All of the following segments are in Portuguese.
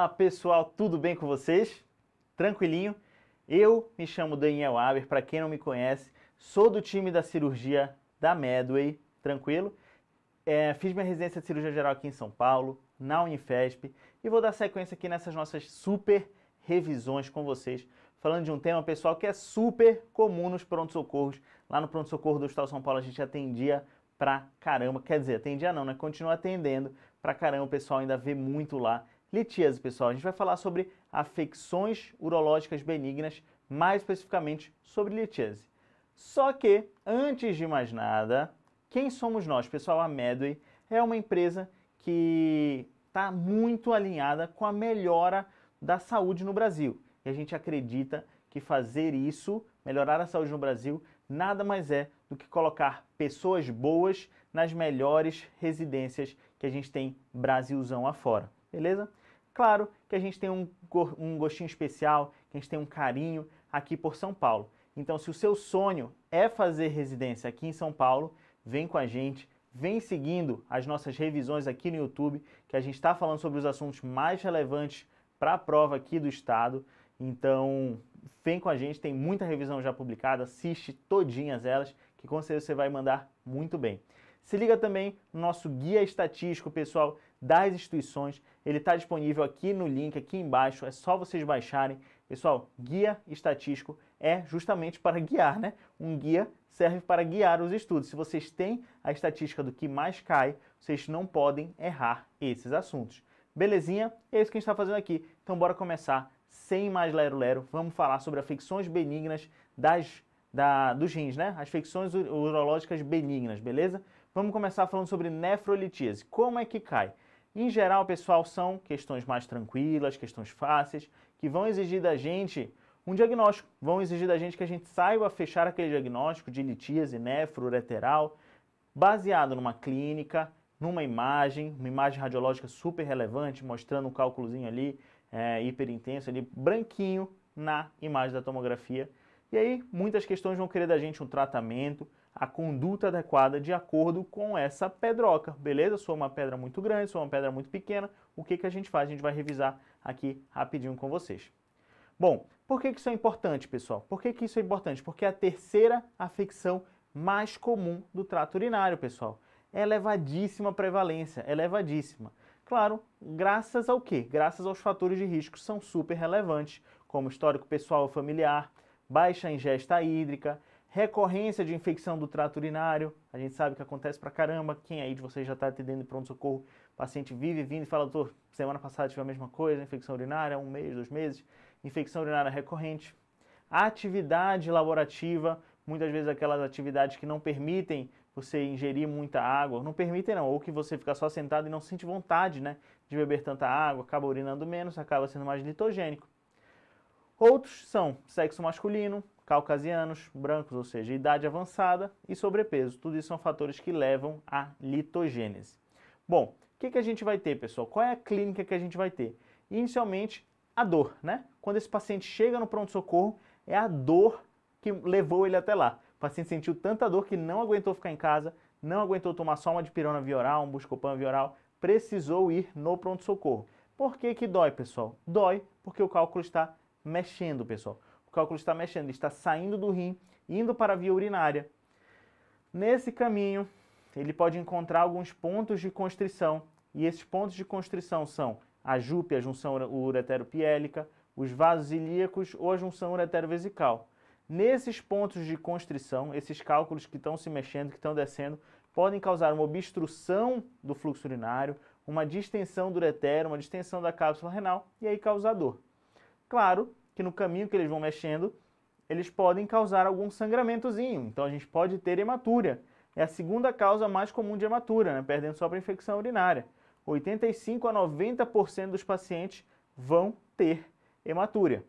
Fala pessoal, tudo bem com vocês? Tranquilinho? Eu me chamo Daniel Aber, para quem não me conhece, sou do time da cirurgia da Medway, tranquilo? Fiz minha residência de cirurgia geral aqui em São Paulo, na Unifesp, e vou dar sequência aqui nessas nossas super revisões com vocês, falando de um tema, pessoal, que é super comum nos pronto-socorros. Lá no pronto-socorro do Hospital São Paulo a gente atendia pra caramba, quer dizer, atendia não, né? Continua atendendo pra caramba, o pessoal ainda vê muito lá. Litíase, pessoal, a gente vai falar sobre afecções urológicas benignas, mais especificamente sobre litíase. Só que, antes de mais nada, quem somos nós, pessoal? A Medway é uma empresa que está muito alinhada com a melhora da saúde no Brasil. E a gente acredita que fazer isso, melhorar a saúde no Brasil, nada mais é do que colocar pessoas boas nas melhores residências que a gente tem Brasilzão afora, beleza? Claro que a gente tem um gostinho especial, que a gente tem um carinho aqui por São Paulo. Então, se o seu sonho é fazer residência aqui em São Paulo, vem com a gente, vem seguindo as nossas revisões aqui no YouTube, que a gente está falando sobre os assuntos mais relevantes para a prova aqui do estado. Então, vem com a gente, tem muita revisão já publicada, assiste todinhas elas, que com certeza você vai mandar muito bem. Se liga também no nosso guia estatístico, pessoal, das instituições. Ele está disponível aqui no link, aqui embaixo, é só vocês baixarem. Pessoal, guia estatístico é justamente para guiar, né? Um guia serve para guiar os estudos. Se vocês têm a estatística do que mais cai, vocês não podem errar esses assuntos. Belezinha? É isso que a gente está fazendo aqui. Então bora começar, sem mais lero-lero, vamos falar sobre afecções benignas dos rins, né? As afecções urológicas benignas, beleza? Vamos começar falando sobre nefrolitíase. Como é que cai? Em geral, pessoal, são questões mais tranquilas, questões fáceis, que vão exigir da gente um diagnóstico. Vão exigir da gente que a gente saiba fechar aquele diagnóstico de litíase nefroureteral, baseado numa clínica, numa imagem, uma imagem radiológica super relevante, mostrando um cálculozinho ali, hiperintenso, ali, branquinho na imagem da tomografia. E aí, muitas questões vão querer da gente um tratamento, a conduta adequada de acordo com essa pedroca, beleza? Se for uma pedra muito grande, se for uma pedra muito pequena, o que a gente faz? A gente vai revisar aqui rapidinho com vocês. Bom, por que isso é importante, pessoal? Por que isso é importante? Porque é a terceira afecção mais comum do trato urinário, pessoal. É elevadíssima prevalência, elevadíssima. Claro, graças ao quê? Graças aos fatores de risco que são super relevantes, como histórico pessoal ou familiar, baixa ingesta hídrica, recorrência de infecção do trato urinário, a gente sabe que acontece pra caramba, quem aí de vocês já está atendendo em pronto-socorro, o paciente vive vindo e fala, doutor, semana passada tive a mesma coisa, infecção urinária, 1 mês, 2 meses, infecção urinária recorrente. Atividade laborativa, muitas vezes aquelas atividades que não permitem você ingerir muita água, não permitem não, ou que você fica só sentado e não sente vontade, né, de beber tanta água, acaba urinando menos, acaba sendo mais litogênico. Outros são sexo masculino, caucasianos, brancos, ou seja, idade avançada e sobrepeso. Tudo isso são fatores que levam à litogênese. Bom, o que a gente vai ter, pessoal? Qual é a clínica que a gente vai ter? Inicialmente, a dor, né? Quando esse paciente chega no pronto-socorro, é a dor que levou ele até lá. O paciente sentiu tanta dor que não aguentou ficar em casa, não aguentou tomar só uma dipirona via oral, um buscopan via oral, precisou ir no pronto-socorro. Por que dói, pessoal? Dói porque o cálculo está mexendo, pessoal. O cálculo está mexendo, ele está saindo do rim, indo para a via urinária. Nesse caminho, ele pode encontrar alguns pontos de constrição, e esses pontos de constrição são a JUP, a junção ureteropiélica, os vasos ilíacos ou a junção ureterovesical. Nesses pontos de constrição, esses cálculos que estão se mexendo, que estão descendo, podem causar uma obstrução do fluxo urinário, uma distensão do ureter, uma distensão da cápsula renal, e aí causar dor. Claro que no caminho que eles vão mexendo, eles podem causar algum sangramentozinho. Então a gente pode ter hematúria. É a segunda causa mais comum de hematúria, né? Perdendo só para infecção urinária. 85 a 90% dos pacientes vão ter hematúria.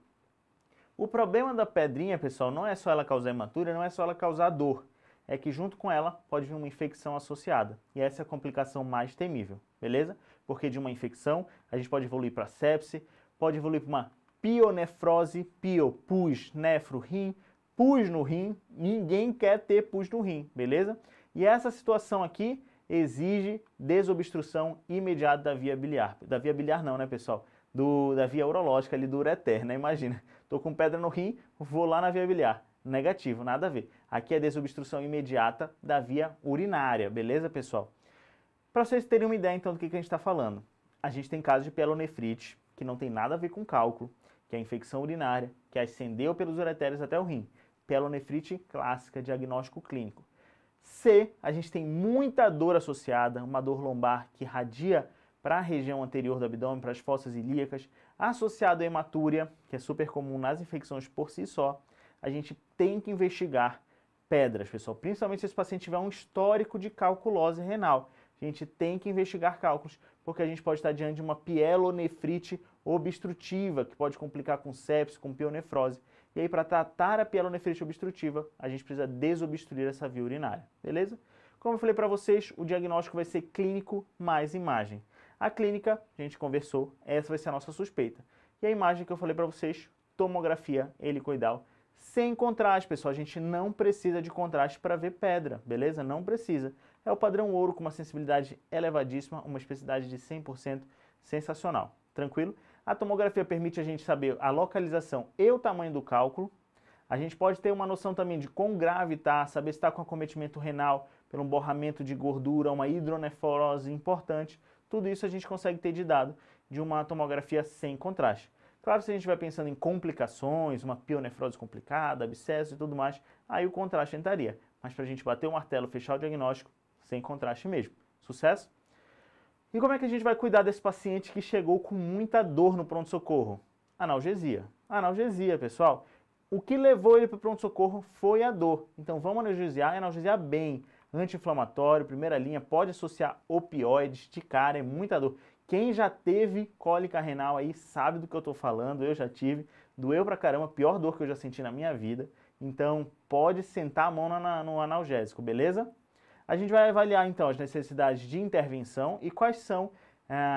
O problema da pedrinha, pessoal, não é só ela causar hematúria, não é só ela causar dor. É que junto com ela pode vir uma infecção associada. E essa é a complicação mais temível, beleza? Porque de uma infecção a gente pode evoluir para sepse, pode evoluir para uma pionefrose, pus, nefro, rim, pus no rim, ninguém quer ter pus no rim, beleza? E essa situação aqui exige desobstrução imediata da via biliar. Da via biliar não, né, pessoal? da via urológica ali do ureter, né? Imagina, tô com pedra no rim, vou lá na via biliar. Negativo, nada a ver. Aqui é desobstrução imediata da via urinária, beleza, pessoal? Para vocês terem uma ideia, então, do que a gente está falando. A gente tem casos de pielonefrite, que não tem nada a ver com cálculo, que é infecção urinária, que ascendeu pelos uretérios até o rim. Pielonefrite clássica, diagnóstico clínico. C, a gente tem muita dor associada, uma dor lombar que irradia para a região anterior do abdômen, para as fossas ilíacas, associado à hematúria, que é super comum nas infecções por si só. A gente tem que investigar pedras, pessoal, principalmente se esse paciente tiver um histórico de calculose renal. A gente tem que investigar cálculos, porque a gente pode estar diante de uma pielonefrite obstrutiva, que pode complicar com sepsis, com pionefrose. E aí, para tratar a pielonefrite obstrutiva, a gente precisa desobstruir essa via urinária, beleza? Como eu falei para vocês, o diagnóstico vai ser clínico mais imagem. A clínica, a gente conversou, essa vai ser a nossa suspeita. E a imagem que eu falei para vocês, tomografia helicoidal, sem contraste, pessoal. A gente não precisa de contraste para ver pedra, beleza? Não precisa. É o padrão ouro com uma sensibilidade elevadíssima, uma especificidade de 100%, sensacional. Tranquilo? A tomografia permite a gente saber a localização e o tamanho do cálculo. A gente pode ter uma noção também de quão grave está, saber se está com acometimento renal, pelo borramento de gordura, uma hidronefrose importante. Tudo isso a gente consegue ter de dado de uma tomografia sem contraste. Claro, se a gente estiver pensando em complicações, uma pionefrose complicada, abscesso e tudo mais, aí o contraste entraria. Mas para a gente bater o martelo, fechar o diagnóstico, sem contraste mesmo. Sucesso? E como é que a gente vai cuidar desse paciente que chegou com muita dor no pronto-socorro? Analgesia. Analgesia, pessoal. O que levou ele para o pronto-socorro foi a dor. Então vamos analgesiar e analgesiar bem. Anti-inflamatório, primeira linha, pode associar opioides de cara, é muita dor. Quem já teve cólica renal aí sabe do que eu estou falando, eu já tive. Doeu pra caramba, pior dor que eu já senti na minha vida. Então pode sentar a mão no analgésico, beleza? A gente vai avaliar então as necessidades de intervenção e quais são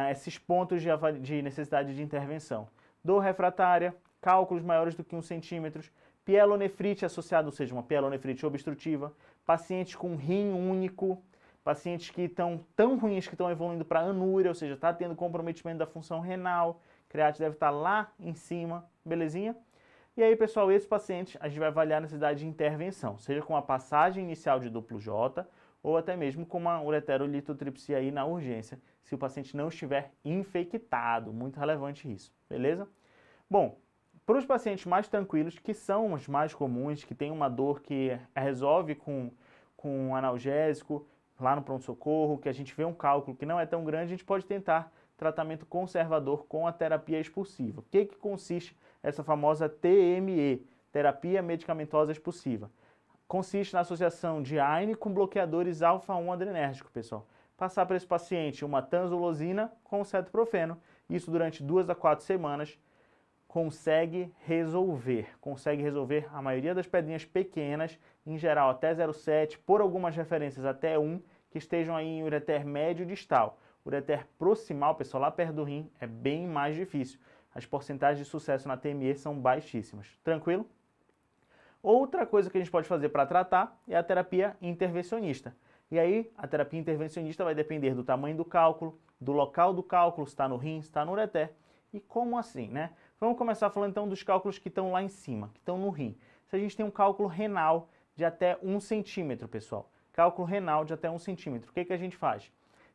esses pontos de necessidade de intervenção. Dor refratária, cálculos maiores do que 1 centímetro, pielonefrite associada, ou seja, uma pielonefrite obstrutiva, pacientes com rim único, pacientes que estão tão ruins que estão evoluindo para anúria, ou seja, está tendo comprometimento da função renal, creatinina deve estar lá em cima, belezinha? E aí, pessoal, esses pacientes a gente vai avaliar a necessidade de intervenção, seja com a passagem inicial de duplo J, ou até mesmo com uma ureterolitotripsia aí na urgência, se o paciente não estiver infectado. Muito relevante isso, beleza? Bom, para os pacientes mais tranquilos, que são os mais comuns, que tem uma dor que resolve com um analgésico, lá no pronto-socorro, que a gente vê um cálculo que não é tão grande, a gente pode tentar tratamento conservador com a terapia expulsiva. O que consiste essa famosa TME, terapia medicamentosa expulsiva? Consiste na associação de AINE com bloqueadores alfa-1 adrenérgico, pessoal. Passar para esse paciente uma tanzolosina com cetoprofeno, isso durante 2 a 4 semanas, consegue resolver a maioria das pedrinhas pequenas, em geral até 0,7, por algumas referências até 1, que estejam aí em ureter médio distal. Ureter proximal, pessoal, lá perto do rim, é bem mais difícil. As porcentagens de sucesso na TME são baixíssimas. Tranquilo? Outra coisa que a gente pode fazer para tratar é a terapia intervencionista. E aí, a terapia intervencionista vai depender do tamanho do cálculo, do local do cálculo, se está no rim, se está no ureter. E como assim, né? Vamos começar falando então dos cálculos que estão lá em cima, que estão no rim. Se a gente tem um cálculo renal de até 1 centímetro, pessoal. Cálculo renal de até 1 centímetro. O que a gente faz?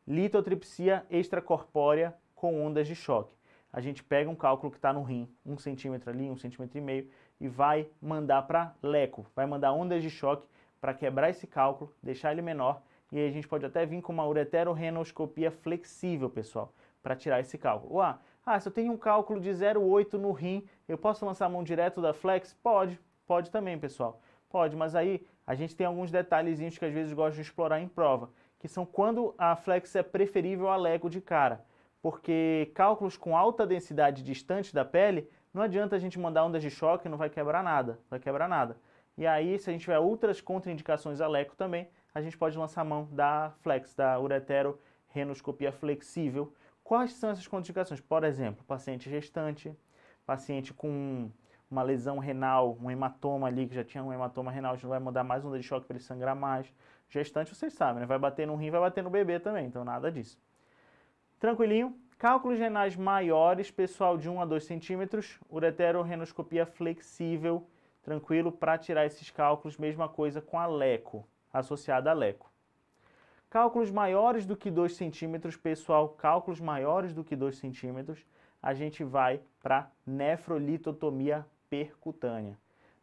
Litotripsia extracorpórea com ondas de choque. A gente pega um cálculo que está no rim, 1 centímetro ali, 1,5 centímetros, e vai mandar para leco, vai mandar ondas de choque para quebrar esse cálculo, deixar ele menor, e aí a gente pode até vir com uma ureterorenoscopia flexível, pessoal, para tirar esse cálculo. Se eu tenho um cálculo de 0,8 no rim, eu posso lançar a mão direto da flex? Pode também, pessoal. Pode, mas aí a gente tem alguns detalhezinhos que às vezes gosto de explorar em prova, que são quando a flex é preferível a leco de cara, porque cálculos com alta densidade distante da pele, não adianta a gente mandar ondas de choque, não vai quebrar nada, E aí, se a gente tiver outras contraindicações a leco também, a gente pode lançar a mão da flex, da ureterorenoscopia flexível. Quais são essas contraindicações? Por exemplo, paciente gestante, paciente com uma lesão renal, um hematoma ali, que já tinha um hematoma renal, a gente não vai mandar mais onda de choque para ele sangrar mais. Gestante, vocês sabem, né? Vai bater no rim, vai bater no bebê também, então nada disso. Tranquilinho? Cálculos renais maiores, pessoal, de 1 a 2 centímetros, ureterorenoscopia flexível, tranquilo, para tirar esses cálculos, mesma coisa com a leco, associada a leco. Cálculos maiores do que 2 centímetros, pessoal, cálculos maiores do que 2 centímetros, a gente vai para nefrolitotomia percutânea.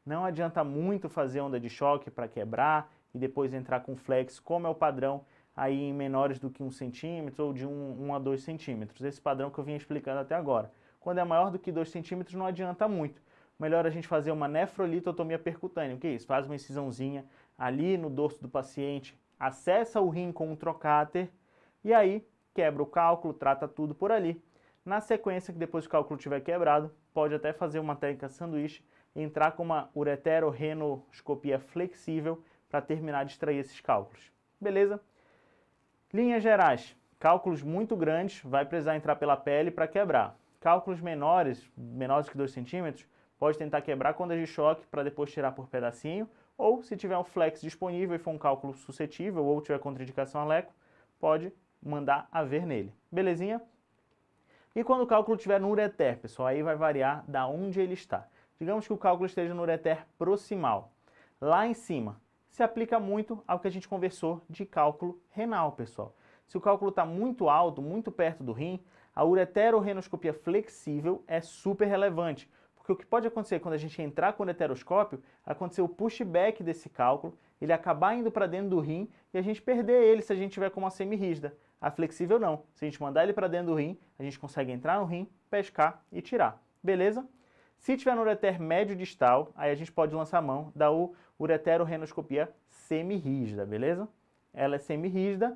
Não adianta muito fazer onda de choque para quebrar e depois entrar com flex, como é o padrão aí em menores do que 1 centímetro ou de 1 a 2 centímetros. Esse padrão que eu vim explicando até agora. Quando é maior do que 2 centímetros não adianta muito. Melhor a gente fazer uma nefrolitotomia percutânea. O que é isso? Faz uma incisãozinha ali no dorso do paciente, acessa o rim com um trocáter e aí quebra o cálculo, trata tudo por ali. Na sequência, que depois que o cálculo estiver quebrado, pode até fazer uma técnica sanduíche, entrar com uma ureterorenoscopia flexível para terminar de extrair esses cálculos. Beleza? Linhas gerais. Cálculos muito grandes, vai precisar entrar pela pele para quebrar. Cálculos menores que 2 centímetros, pode tentar quebrar com onda de choque para depois tirar por pedacinho, ou se tiver um flex disponível e for um cálculo suscetível ou tiver contraindicação a leco, pode mandar a ver nele. Belezinha? E quando o cálculo estiver no ureter, pessoal, aí vai variar da onde ele está. Digamos que o cálculo esteja no ureter proximal. Lá em cima, se aplica muito ao que a gente conversou de cálculo renal, pessoal. Se o cálculo está muito alto, muito perto do rim, a ureterorenoscopia flexível é super relevante. Porque o que pode acontecer quando a gente entrar com o ureteroscópio, acontecer o pushback desse cálculo, ele acabar indo para dentro do rim e a gente perder ele se a gente tiver com uma semirrígida. A flexível não. Se a gente mandar ele para dentro do rim, a gente consegue entrar no rim, pescar e tirar. Beleza? Se tiver no ureter médio distal, aí a gente pode lançar a mão da ureterorenoscopia semirrígida, beleza? Ela é semirrígida,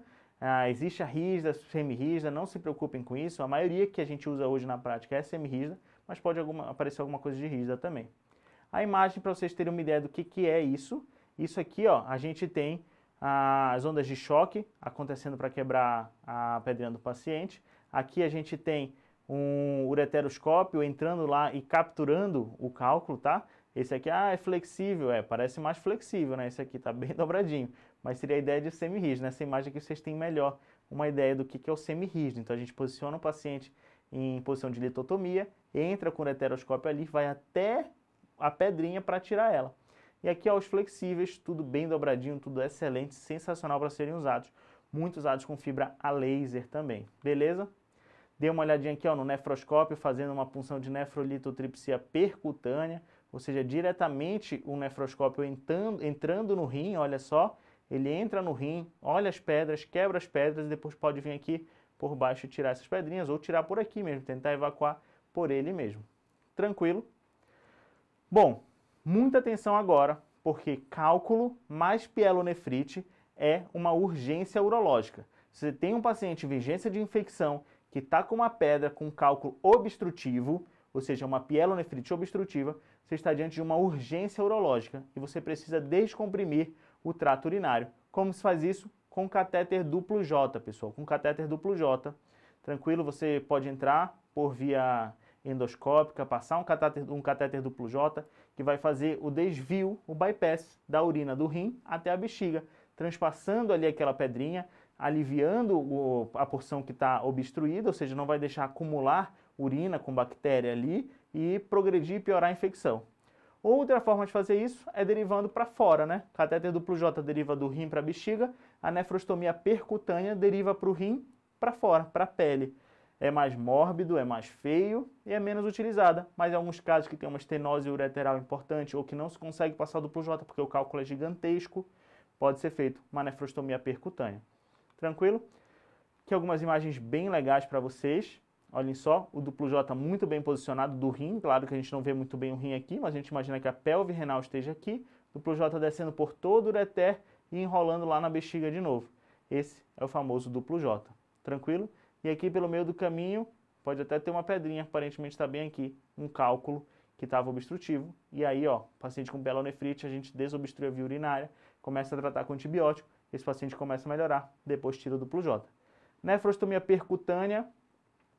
existe a rígida, semirrígida, não se preocupem com isso. A maioria que a gente usa hoje na prática é semirrígida, mas pode aparecer alguma coisa de rígida também. A imagem, para vocês terem uma ideia do que é isso. Isso aqui, ó, a gente tem as ondas de choque acontecendo para quebrar a pedrinha do paciente. Aqui a gente tem um ureteroscópio entrando lá e capturando o cálculo, tá? Esse aqui, é flexível, parece mais flexível, né? Esse aqui tá bem dobradinho, mas seria a ideia de semirrígido. Nessa imagem aqui vocês têm melhor uma ideia do que é o semirrígido. Então a gente posiciona o paciente em posição de litotomia, entra com o ureteroscópio ali, vai até a pedrinha para tirar ela. E aqui, ó, os flexíveis, tudo bem dobradinho, tudo excelente, sensacional para serem usados. Muitos usados com fibra a laser também, beleza? Dê uma olhadinha aqui, ó, no nefroscópio, fazendo uma punção de nefrolitotripsia percutânea, ou seja, diretamente o nefroscópio entrando no rim, olha só, ele entra no rim, olha as pedras, quebra as pedras e depois pode vir aqui por baixo e tirar essas pedrinhas, ou tirar por aqui mesmo, tentar evacuar por ele mesmo. Tranquilo? Bom, muita atenção agora, porque cálculo mais pielonefrite é uma urgência urológica. Se você tem um paciente em vigência de infecção que está com uma pedra com cálculo obstrutivo, ou seja, uma pielonefrite obstrutiva, você está diante de uma urgência urológica e você precisa descomprimir o trato urinário. Como se faz isso? Com catéter duplo J, pessoal. Com catéter duplo J, tranquilo, você pode entrar por via endoscópica, passar um catéter duplo J, que vai fazer o desvio, o bypass da urina do rim até a bexiga, transpassando ali aquela pedrinha, aliviando a porção que está obstruída, ou seja, não vai deixar acumular urina com bactéria ali e progredir e piorar a infecção. Outra forma de fazer isso é derivando para fora, né? Catéter duplo J deriva do rim para a bexiga, a nefrostomia percutânea deriva para o rim para fora, para a pele. É mais mórbido, é mais feio e é menos utilizada, mas em alguns casos que tem uma estenose ureteral importante ou que não se consegue passar duplo J porque o cálculo é gigantesco, pode ser feito uma nefrostomia percutânea. Tranquilo? Aqui algumas imagens bem legais para vocês. Olhem só, o duplo J muito bem posicionado do rim. Claro que a gente não vê muito bem o rim aqui, mas a gente imagina que a pelve renal esteja aqui. Duplo J descendo por todo o ureter e enrolando lá na bexiga de novo. Esse é o famoso duplo J. Tranquilo? E aqui pelo meio do caminho, pode até ter uma pedrinha, aparentemente está bem aqui, um cálculo que estava obstrutivo. E aí, ó, paciente com pielonefrite, a gente desobstrui a via urinária, começa a tratar com antibiótico, esse paciente começa a melhorar, depois tira o duplo J. Nefrostomia percutânea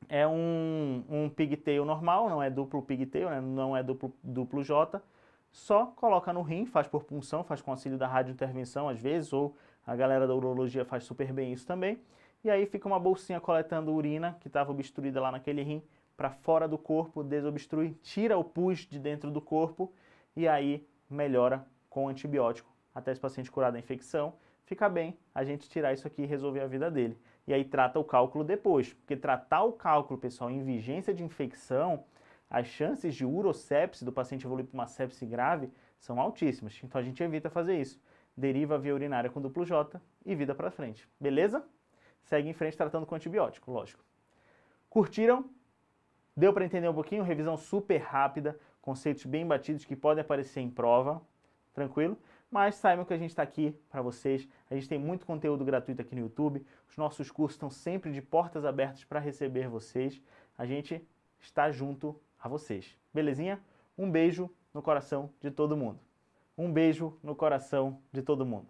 é um pigtail normal, não é duplo pigtail, né? Não é duplo J, só coloca no rim, faz por punção, faz com auxílio da radiointervenção às vezes, ou a galera da urologia faz super bem isso também. e aí fica uma bolsinha coletando urina que estava obstruída lá naquele rim para fora do corpo, desobstrui, tira o pus de dentro do corpo e aí melhora com antibiótico até esse paciente curar da infecção, fica bem a gente tirar isso aqui e resolver a vida dele. E aí trata o cálculo depois, porque tratar o cálculo, pessoal, em vigência de infecção, as chances de urosepse do paciente evoluir para uma sepse grave são altíssimas. Então a gente evita fazer isso. Deriva a via urinária com duplo J e vida para frente. Beleza? Segue em frente tratando com antibiótico, lógico. Curtiram? Deu para entender um pouquinho? Revisão super rápida, conceitos bem batidos que podem aparecer em prova. Tranquilo? Mas saibam que a gente está aqui para vocês. A gente tem muito conteúdo gratuito aqui no YouTube. Os nossos cursos estão sempre de portas abertas para receber vocês. A gente está junto a vocês. Belezinha? Um beijo no coração de todo mundo. Um beijo no coração de todo mundo.